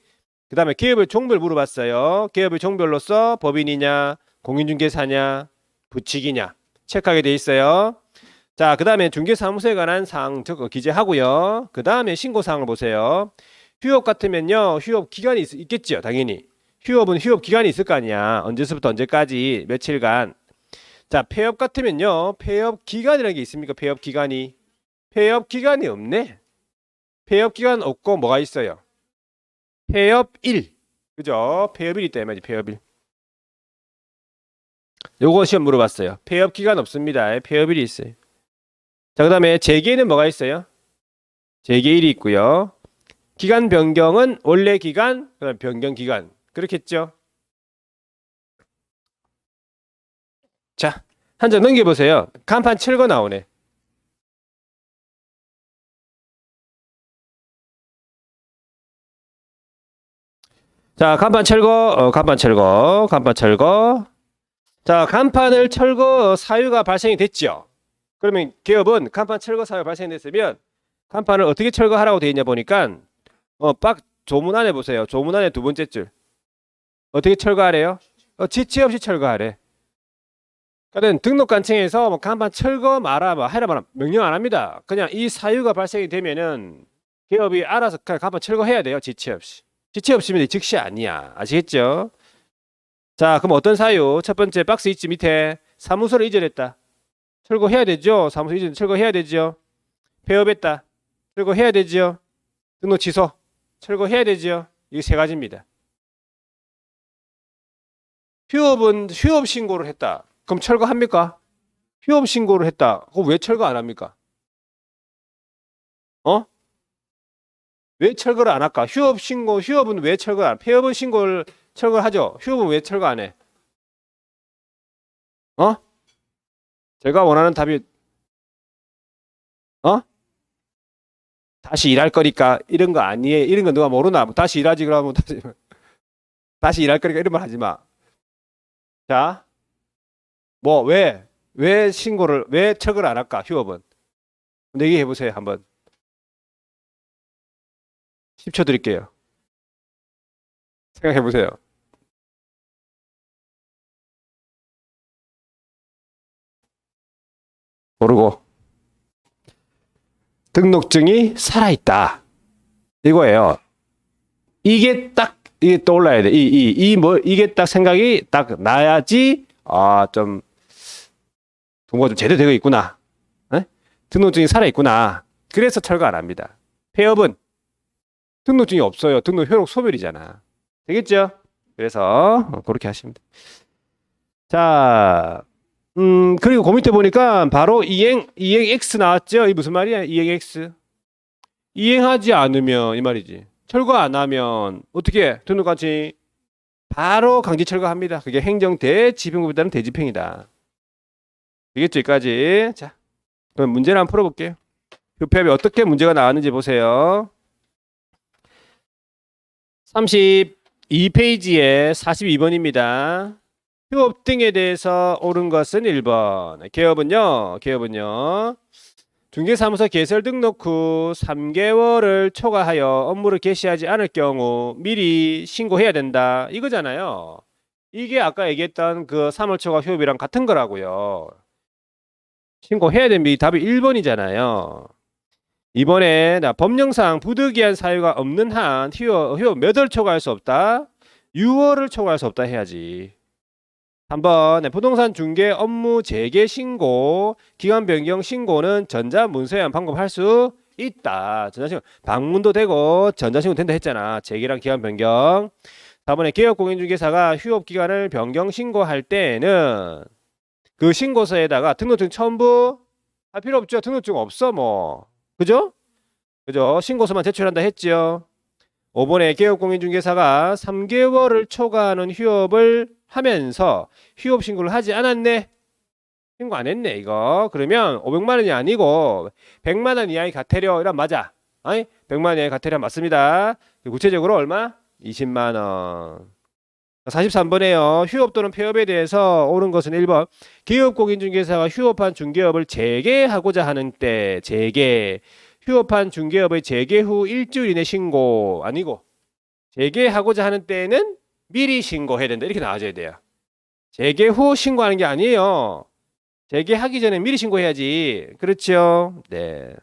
그 다음에 기업의 종별 물어봤어요. 기업의 종별로서 법인이냐 공인중개사냐 부칙이냐 체크하게 돼 있어요. 자, 그 다음에 중개사무소에 관한 사항 기재하고요. 그 다음에 신고사항을 보세요. 휴업 같으면요. 휴업 기간이 있겠죠. 당연히. 휴업은 휴업 기간이 있을 거 아니야. 언제서부터 언제까지 며칠간. 자, 폐업 같으면요. 폐업 기간이라는 게 있습니까? 폐업 기간이. 폐업 기간이 없네. 폐업 기간 없고 뭐가 있어요? 폐업일. 그죠? 폐업일이 때문에 폐업일. 요거 시험 물어봤어요. 폐업 기간 없습니다. 폐업일이 있어요. 자, 그 다음에 재개는 뭐가 있어요? 재개일이 있고요. 기간 변경은 원래 기간, 그다음 변경 기간. 그렇겠죠? 자, 한 장 넘겨보세요. 간판 철거 나오네. 자, 간판 철거. 자, 간판을 철거 사유가 발생이 됐죠. 그러면 기업은 간판 철거 사유가 발생됐으면 간판을 어떻게 철거하라고 되어 있냐 보니까 조문 안에 보세요. 조문 안에 두 번째 줄. 어떻게 철거하래요? 지체 없이 철거하래. 그러니까 등록관청에서 뭐 간판 철거 마라 해라 마라 명령 안 합니다. 그냥 이 사유가 발생이 되면은 기업이 알아서 그냥 간판 철거해야 돼요. 지체 없이. 지체 없으면 즉시 아니야. 아시겠죠? 자, 그럼 어떤 사유? 첫 번째 박스 있지 밑에 사무소를 이전했다. 철거해야 되죠. 사무소 이전 철거해야 되죠. 폐업했다. 철거해야 되죠. 등록 취소 철거해야 되죠. 이게 세 가지입니다. 휴업은 휴업 신고를 했다. 그럼 철거합니까? 휴업 신고를 했다. 그럼 왜 철거 안 합니까? 어? 왜 철거를 안 할까? 휴업은 왜 철거 안? 폐업은 신고를 철거를 하죠. 휴업은 왜 철거 안 해? 어? 제가 원하는 답이 어? 다시 일할 거니까 이런 거 아니에요. 이런 거 누가 모르나? 뭐 다시 일하지 그러면 다시 일할 거니까 이런 말 하지 마. 자, 뭐 왜 철거를 안 할까? 휴업은 얘기해 보세요 한번. 10초 드릴게요. 생각해 보세요. 모르고 등록증이 살아있다. 이거예요. 이게 떠올라야 돼. 이게 딱 생각이 딱 나야지, 좀, 동거가 좀 제대로 되어 있구나. 에? 등록증이 살아있구나. 그래서 철거 안 합니다. 폐업은 등록증이 없어요. 등록 효력 소멸이잖아. 되겠죠? 그래서, 그렇게 하시면 돼요. 자, 그리고 그 밑에 보니까 바로 이행 X 나왔죠? 이 무슨 말이야? 이행 X. 이행하지 않으면, 이 말이지. 철거 안 하면 어떻게 등록관청 바로 강제 철거합니다. 그게 행정대 집행부에 따른 대집행이다. 되겠죠? 여기까지. 자, 그럼 문제를 한번 풀어볼게요. 폐업에 어떻게 문제가 나왔는지 보세요. 32페이지에 42번입니다. 휴업 등에 대해서 옳은 것은 1번. 개업은요. 중개사무소 개설 등록 후 3개월을 초과하여 업무를 개시하지 않을 경우 미리 신고해야 된다. 이거잖아요. 이게 아까 얘기했던 그 3월 초과 휴업이랑 같은 거라고요. 신고해야 됩니다. 답이 1번이잖아요. 이번에 법령상 부득이한 사유가 없는 한 휴업 몇 월 초과할 수 없다? 6월을 초과할 수 없다 해야지. 3번 부동산 중개 업무 재개 신고 기간 변경 신고는 전자문서에만 방법할 수 있다. 전자신고 방문도 되고 전자신고 된다 했잖아. 재개랑 기간 변경. 4번에 개업공인중개사가 휴업 기간을 변경 신고할 때는 그 신고서에다가 등록증 첨부 할 필요 없죠. 등록증 없어 뭐. 그죠? 신고서만 제출한다 했죠. 5번에 개업공인중개사가 3개월을 초과하는 휴업을 하면서 휴업 신고를 하지 않았네. 신고 안 했네 이거. 그러면 500만 원이 아니고 100만 원 이하의 과태료 이란 맞아. 아니 100만 원 이하의 과태료 맞습니다. 구체적으로 얼마? 20만 원. 43번에요. 휴업 또는 폐업에 대해서 옳은 것은 1번. 개업공인중개사가 휴업한 중개업을 재개하고자 하는 때 휴업한 중개업의 재개 후 일주일 이내 신고 아니고 재개하고자 하는 때는 미리 신고해야 된다. 이렇게 나와줘야 돼요. 재개 후 신고하는 게 아니에요. 재개하기 전에 미리 신고해야지. 그렇죠? 네.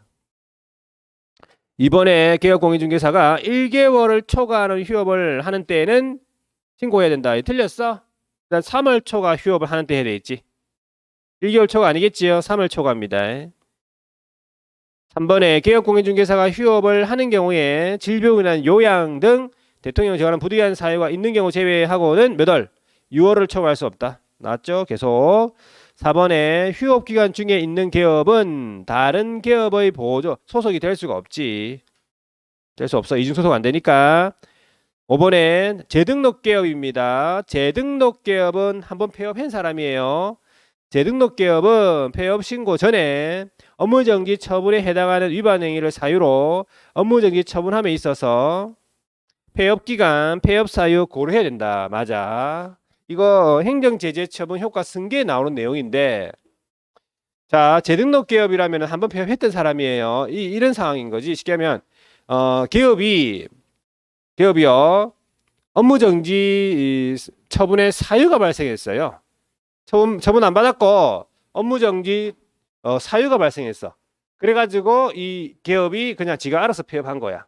이번에 개업공인중개사가 1개월을 초과하는 휴업을 하는 때에는 신고해야 된다. 틀렸어? 일단 3월 초과 휴업을 하는 때 해야 되겠지. 1개월 초과 아니겠지요? 3월 초과입니다. 3번에 개업공인중개사가 휴업을 하는 경우에 질병이나 요양 등 대통령이 정하는 부득이한 사유가 있는 경우 제외하고는 몇 월? 6월을 초과할 수 없다. 나왔죠? 계속. 4번에 휴업 기간 중에 있는 개업은 다른 개업의 보조 소속이 될 수가 없지. 될 수 없어. 이중 소속 안 되니까. 5번엔 재등록 개업입니다. 재등록 개업은 한번 폐업한 사람이에요. 재등록 개업은 폐업 신고 전에 업무정지 처분에 해당하는 위반 행위를 사유로 업무정지 처분함에 있어서 폐업 기간, 폐업 사유 고려해야 된다. 맞아. 이거 행정제재 처분 효과 승계에 나오는 내용인데, 자, 재등록 개업이라면 한번 폐업했던 사람이에요. 이런 상황인 거지. 쉽게 하면 기업이요 업무정지 처분의 사유가 발생했어요. 처분 안 받았고 업무정지 사유가 발생했어. 그래가지고 이 기업이 그냥 지가 알아서 폐업한 거야.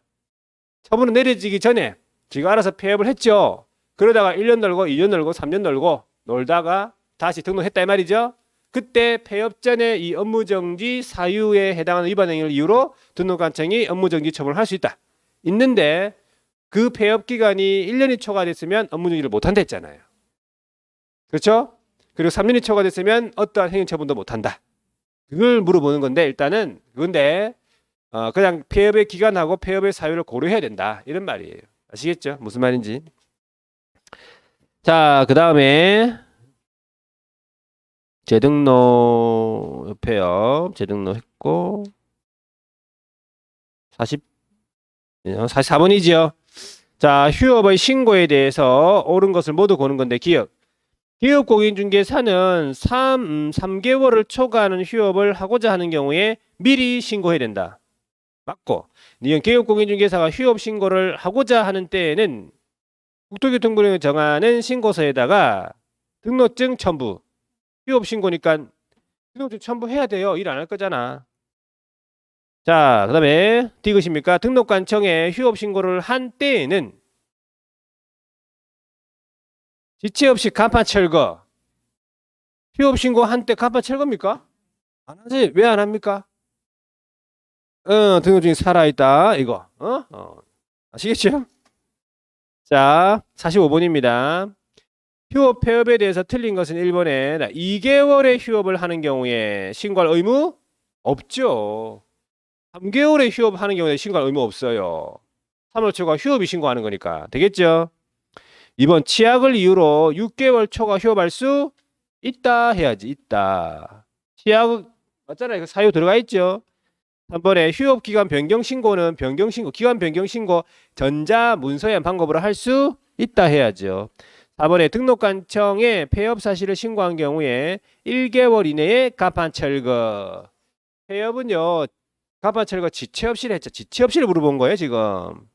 처분은 내려지기 전에 지가 알아서 폐업을 했죠. 그러다가 1년 놀고 2년 놀고 3년 놀고 놀다가 다시 등록했다 이 말이죠. 그때 폐업 전에 이 업무정지 사유에 해당하는 위반 행위를 이유로 등록관청이 업무정지 처분을 할 수 있다. 있는데 그 폐업 기간이 1년이 초과됐으면 업무정지를 못한다 했잖아요. 그렇죠? 그리고 3년이 초과됐으면 어떠한 행위 처분도 못한다. 그걸 물어보는 건데 일단은 그건데 그냥 폐업의 기간하고 폐업의 사유를 고려해야 된다. 이런 말이에요. 아시겠죠? 무슨 말인지. 자, 그 다음에 재등록 폐업 재등록했고 44번이지요. 자, 휴업의 신고에 대해서 옳은 것을 모두 고는 건데 기업공인중개사는 3개월을 초과하는 휴업을 하고자 하는 경우에 미리 신고해야 된다. 맞고, 니은 기업공인중개사가 휴업 신고를 하고자 하는 때에는 국토교통부령이 정하는 신고서에다가 등록증 첨부, 휴업 신고니까 등록증 첨부해야 돼요. 일 안 할 거잖아. 자, 그 다음에 디귿입니까? 등록관청에 휴업 신고를 한 때에는 지체 없이 간판 철거. 휴업 신고 한 때 간판 철거입니까? 안 하지? 왜 안 합니까? 등록증이 살아있다. 이거. 아시겠죠? 자, 45번입니다. 휴업 폐업에 대해서 틀린 것은 1번에 2개월의 휴업을 하는 경우에 신고할 의무 없죠. 3개월의 휴업하는 경우에 신고할 의무 없어요. 3월 초과 휴업이 신고하는 거니까. 되겠죠? 2번 치약을 이유로 6개월 초과 휴업할 수 있다 해야지. 있다. 치약 맞잖아요. 사유 들어가 있죠. 3번에 휴업 기간 변경 신고는 기간 변경 신고 전자 문서의 방법으로 할 수 있다 해야죠. 4번에 등록관청에 폐업 사실을 신고한 경우에 1개월 이내에 간판 철거. 폐업은요. 간판 철거 지체 없이를 했죠. 지체 없이를 물어본 거예요, 지금.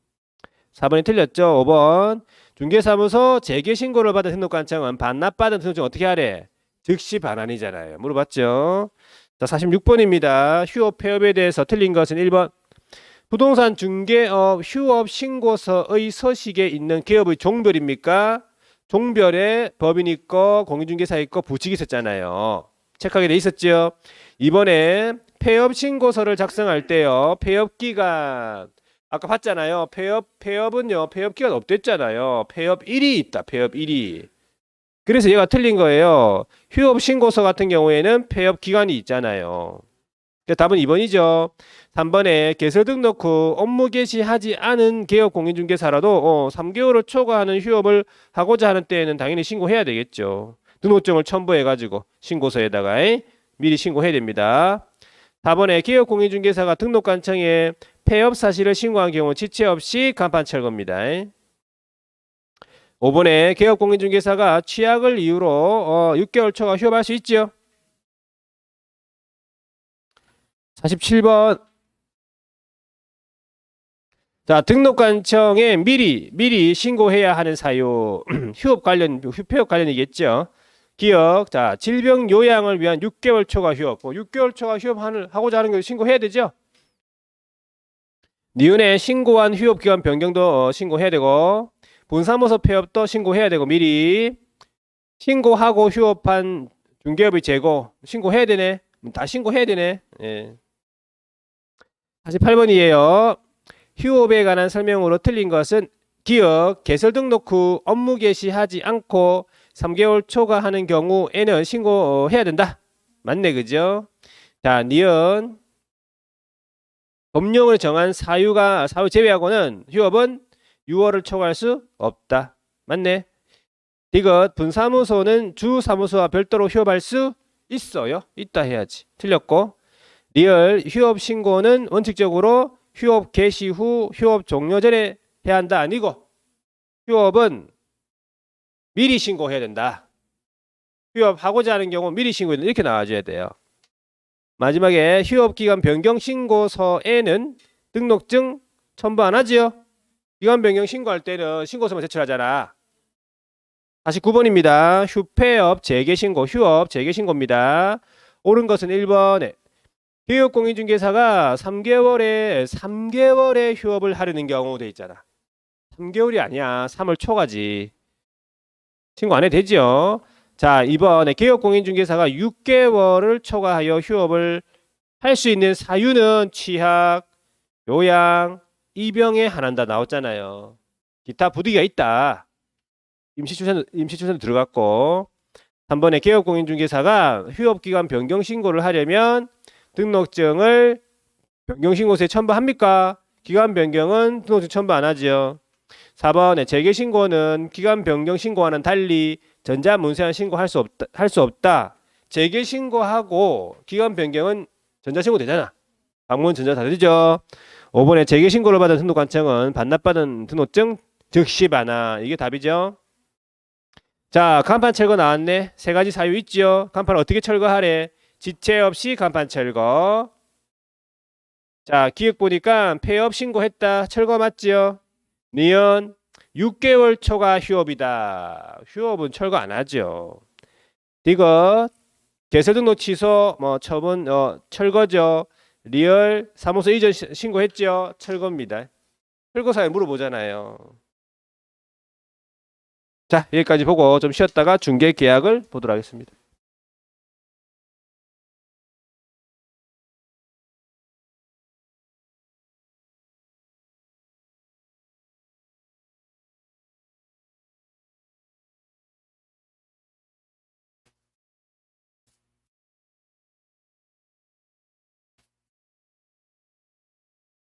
4번이 틀렸죠. 5번 중개사무소 재개 신고를 받은 등록관청은 반납받은 등록증 어떻게 하래? 즉시 반환이잖아요. 물어봤죠. 자, 46번입니다. 휴업 폐업에 대해서 틀린 것은 1번. 부동산 중개업 휴업 신고서의 서식에 있는 개업의 종별입니까? 종별에 법인 있고 공인중개사 있고 부칙이 있었잖아요. 체크하게 돼 있었죠. 이번에 폐업 신고서를 작성할 때요. 폐업 기간 아까 봤잖아요. 폐업은요. 폐업 기간 없댔잖아요. 폐업일이 있다. 폐업일이. 그래서 얘가 틀린 거예요. 휴업 신고서 같은 경우에는 폐업 기간이 있잖아요. 답은 2번이죠. 3번에 개설 등록 후 업무 개시하지 않은 개업 공인중개사라도 3개월을 초과하는 휴업을 하고자 하는 때에는 당연히 신고해야 되겠죠. 등록증을 첨부해가지고 신고서에다가 미리 신고해야 됩니다. 4번에 개업 공인중개사가 등록관청에 폐업 사실을 신고한 경우 지체 없이 간판 철거입니다. 5번에 개업 공인중개사가 취약을 이유로 6개월 초과 휴업할 수 있죠. 47번. 자, 등록관청에 미리 신고해야 하는 사유 휴업 관련 폐업 관련이겠죠. 기억. 자, 질병 요양을 위한 6개월 초과 휴업. 6개월 초과 휴업하고자 하는 걸 신고해야 되죠. 니은에 신고한 휴업 기간 변경도 신고해야 되고 분사무소 폐업도 신고해야 되고 미리 신고하고 휴업한 중개업의 재고 신고해야 되네. 다 신고해야 되네. 예. 48번이에요. 휴업에 관한 설명으로 틀린 것은 기억 개설 등록 후 업무 개시하지 않고 3개월 초과하는 경우에는 신고해야 된다. 맞네, 그죠? 자, 니은 법령을 정한 사유 제외하고는 휴업은 6월을 초과할 수 없다. 맞네. 디귿 분사무소는 주사무소와 별도로 휴업할 수 있어요. 있다 해야지. 틀렸고 리얼 휴업 신고는 원칙적으로 휴업 개시 후 휴업 종료 전에 해야 한다. 아니고 휴업은 미리 신고해야 된다. 휴업하고자 하는 경우 미리 신고해야 된다. 이렇게 나와줘야 돼요. 마지막에 휴업기간 변경 신고서에는 등록증 첨부 안 하지요? 기간 변경 신고할 때는 신고서만 제출하잖아. 49번입니다. 휴폐업 재개신고 휴업 재개신고입니다. 옳은 것은 1번에 개업공인중개사가 3개월에 휴업을 하려는 경우 돼 있잖아. 3개월이 아니야. 3월 초까지. 신고 안 해도 되죠. 자, 이번에 개업공인중개사가 6개월을 초과하여 휴업을 할 수 있는 사유는 취약, 요양, 입영에 한한다 나왔잖아요. 기타 부득이가 있다. 임시출산 들어갔고 3번에 개업공인중개사가 휴업기간 변경 신고를 하려면 등록증을 변경신고서에 첨부합니까? 기간 변경은 등록증 첨부 안 하죠. 4번에 재개신고는 기간 변경 신고와는 달리 전자문서화 신고할 수 없다. 재개신고하고 기간 변경은 전자신고 되잖아. 방문 전자 다 되죠. 5번에 재개신고를 받은 등록관청은 반납받은 등록증 즉시 반환. 이게 답이죠. 자, 간판 철거 나왔네. 세 가지 사유 있죠. 간판 어떻게 철거하래? 지체 없이 간판 철거. 자, 기억 보니까 폐업 신고했다. 철거 맞지요? 니은 6개월 초가 휴업이다. 휴업은 철거 안 하죠. 디귿 개설 등록 취소 뭐 처분 철거죠. 리얼 사무소 이전 신고했죠. 철거입니다. 철거 사유 물어보잖아요. 자, 여기까지 보고 좀 쉬었다가 중개 계약을 보도록 하겠습니다.